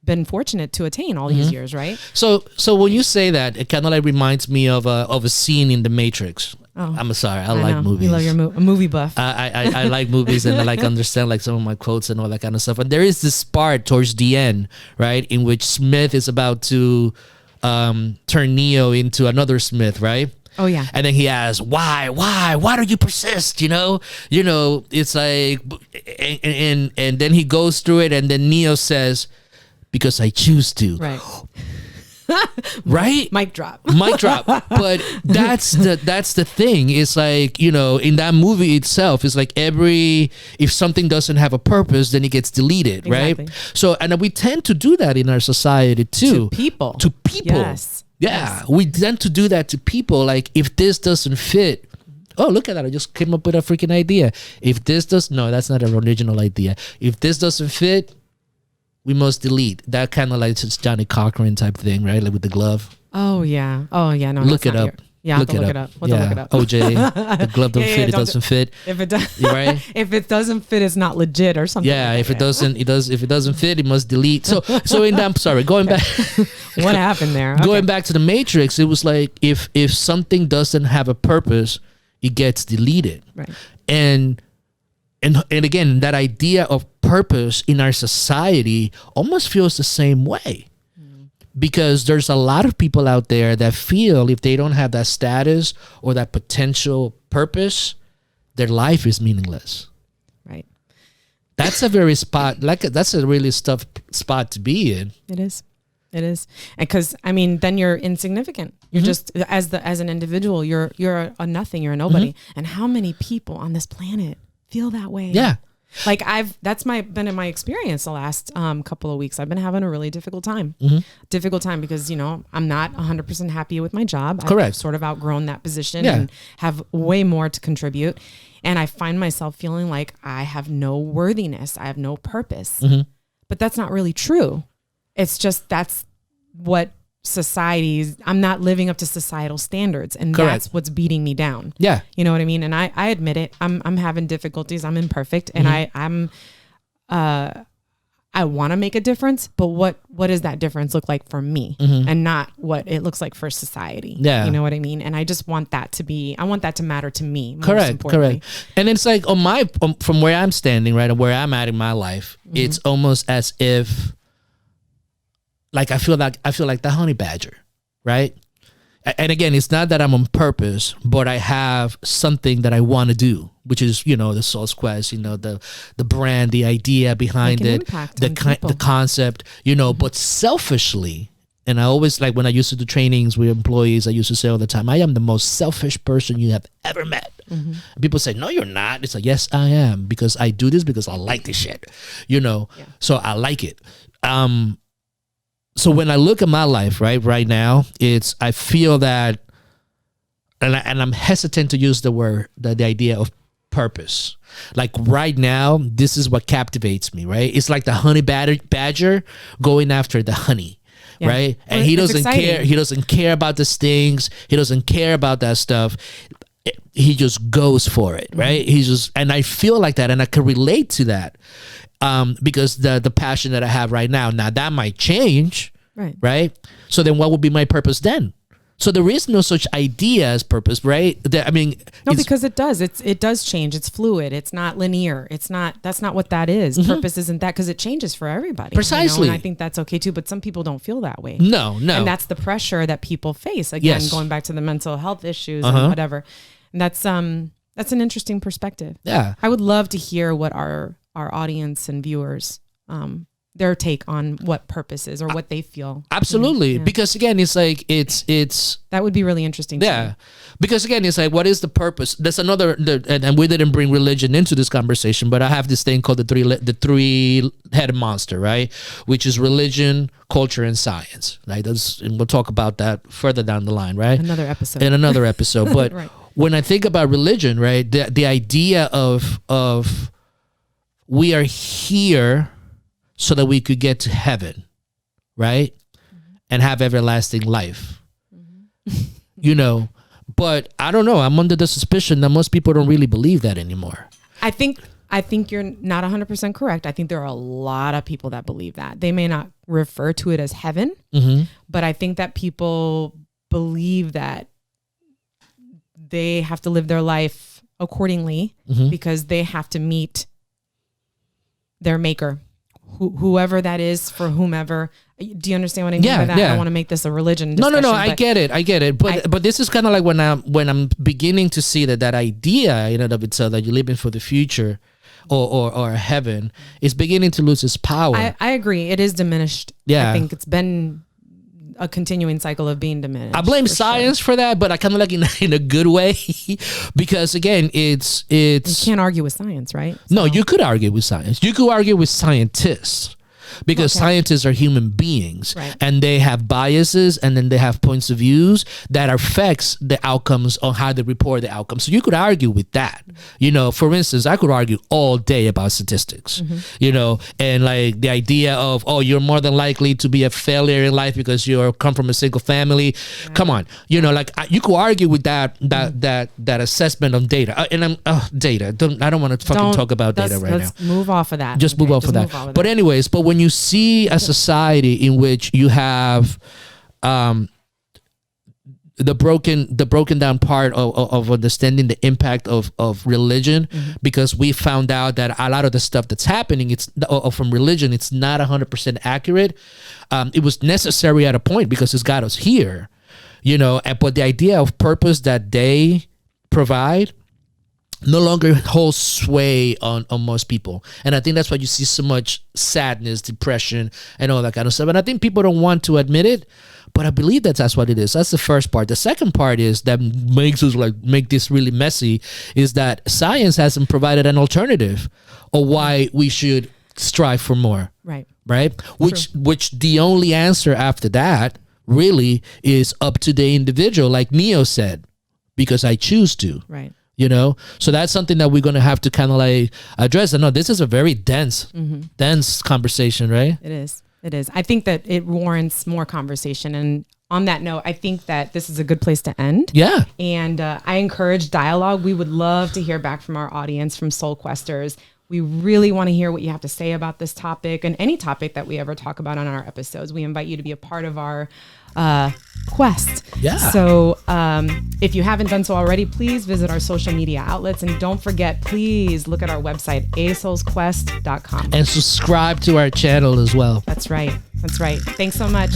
been fortunate to attain all these years, right? So when you say that, it kind of like reminds me of a scene in The Matrix. Oh, I'm sorry, I like know. movies. You love your a movie buff. I like movies and I like understand like some of my quotes and all that kind of stuff. And there is this part towards the end, right, in which Smith is about to turn Neo into another Smith, right? Oh yeah. And then he asks, why do you persist? You know, it's like, and then he goes through it, and then Neo says, because I choose to. Right. Right? Mic drop. Mic drop. But that's the thing. It's like, in that movie itself, it's like if something doesn't have a purpose, then it gets deleted, Exactly. right? So, and we tend to do that in our society too. To people. Yes. Yeah. Yes. We tend to do that to people. Like, if this doesn't fit, oh, look at that. I just came up with a freaking idea. No, that's not an original idea. If this doesn't fit, we must delete. That kind of like just Johnny Cochran type thing, right? Like with the glove. Oh yeah. No. Look it up. Yeah, look it up. We'll look it up. OJ, the glove don't fit. It doesn't fit. If it does, right? If it doesn't fit, it's not legit or something. Yeah, like if it doesn't, if it doesn't fit, it must delete. So in that, sorry, going back. What happened there? Okay. Going back to the Matrix, it was like if something doesn't have a purpose, it gets deleted. Right. And again, that idea of purpose in our society almost feels the same way. Because there's a lot of people out there that feel if they don't have that status or that potential purpose, their life is meaningless. Right. That's a very that's a really tough spot to be in. It is. Because then you're insignificant. You're just as an individual, you're a nothing, you're a nobody. And how many people on this planet feel that way? Yeah. Like that's been in my experience the last couple of weeks. I've been having a really difficult time. Difficult time because, I'm not 100% happy with my job. Correct. I've sort of outgrown that position and have way more to contribute. And I find myself feeling like I have no worthiness. I have no purpose. But that's not really true. It's just that's what I'm not living up to societal standards, and Correct. That's what's beating me down. Yeah. You know what I mean? And I admit it. I'm having difficulties. I'm imperfect, and I want to make a difference, but what does that difference look like for me, and not what it looks like for society? Yeah. You know what I mean? And I just want that to matter to me. Most Correct. importantly. And it's like from where I'm standing, right, and where I'm at in my life, it's almost as if, like I feel like the honey badger, right? And again, it's not that I'm on purpose, but I have something that I want to do, which is, the Soul's Quest, the brand, the idea behind it, the concept, but selfishly. And I always, like when I used to do trainings with employees, I used to say all the time, I am the most selfish person you have ever met. People say, no, you're not. It's like, yes, I am, because I do this because I like this shit, so I like it. So when I look at my life, right now, I feel that, and I'm hesitant to use the word, the idea of purpose. Like right now, this is what captivates me, right? It's like the honey badger going after the honey, right? And he doesn't care. He doesn't care about the stings. He doesn't care about that stuff. He just goes for it, right? And I feel like that, and I can relate to that. Because the passion that I have right now that might change, right? So then what would be my purpose then? So there is no such idea as purpose, right? Because it does. It does change. It's fluid. It's not linear. That's not what that is. Purpose isn't that, because it changes for everybody. Precisely. And I think that's okay too, but some people don't feel that way. No. And that's the pressure that people face. Again, going back to the mental health issues and whatever. And that's an interesting perspective. Yeah. I would love to hear what our audience and viewers, their take on what purpose is or what they feel. Absolutely. Yeah. Because again, it's like, it's that would be really interesting. Yeah. Because again, it's like, what is the purpose? There's another, and we didn't bring religion into this conversation, but I have this thing called the three-headed monster, right? Which is religion, culture, and science. Right? And we'll talk about that further down the line, right? In another episode. But when I think about religion, right, the idea of we are here so that we could get to heaven, right? And have everlasting life. But I don't know. I'm under the suspicion that most people don't really believe that anymore. I think I think you're not 100% correct. I think there are a lot of people that believe that. They may not refer to it as heaven, but I think that people believe that they have to live their life accordingly because they have to meet their maker, whoever that is, for whomever. Do you understand what I mean by that? I don't want to make this a religion discussion. No. I get it. But this is kind of like when I'm beginning to see that idea in and of itself that you're living for the future or heaven is beginning to lose its power. I agree. It is diminished. Yeah. I think it's been a continuing cycle of being diminished. I blame science for that, but I kind of like in a good way because again, it's you can't argue with science, right? So. No, you could argue with science. You could argue with scientists. Because scientists are human beings, and they have biases, and then they have points of views that affects the outcomes on how they report the outcomes. So you could argue with that. You know, for instance, I could argue all day about statistics. You know, and like the idea of you're more than likely to be a failure in life because you come from a single family. Right. Come on, you know, like you could argue with that assessment on data. And data. I don't want to fucking talk about data right now. Let's move off of that. Just move off of that. But anyways, but when you see a society in which you have the broken down part of understanding the impact of religion, because we found out that a lot of the stuff that's happening from religion, it's not 100% accurate. It was necessary at a point because it's got us here, you know. But the idea of purpose that they provide no longer holds sway on most people. And I think that's why you see so much sadness, depression, and all that kind of stuff. And I think people don't want to admit it, but I believe that's what it is. That's the first part. The second part is that makes us make this really messy is that science hasn't provided an alternative of why we should strive for more. Right. Which the only answer after that really is up to the individual, like Neo said, because I choose to. Right. You know, so that's something that we're going to have to kind of like address. I know this is a very dense conversation, right? It is. I think that it warrants more conversation. And on that note, I think that this is a good place to end. Yeah. And I encourage dialogue. We would love to hear back from our audience, from Soul Questers. We really want to hear what you have to say about this topic and any topic that we ever talk about on our episodes. We invite you to be a part of our quest. Yeah. So if you haven't done so already, please visit our social media outlets. And don't forget, please look at our website, asoulsquest.com. And subscribe to our channel as well. That's right. Thanks so much.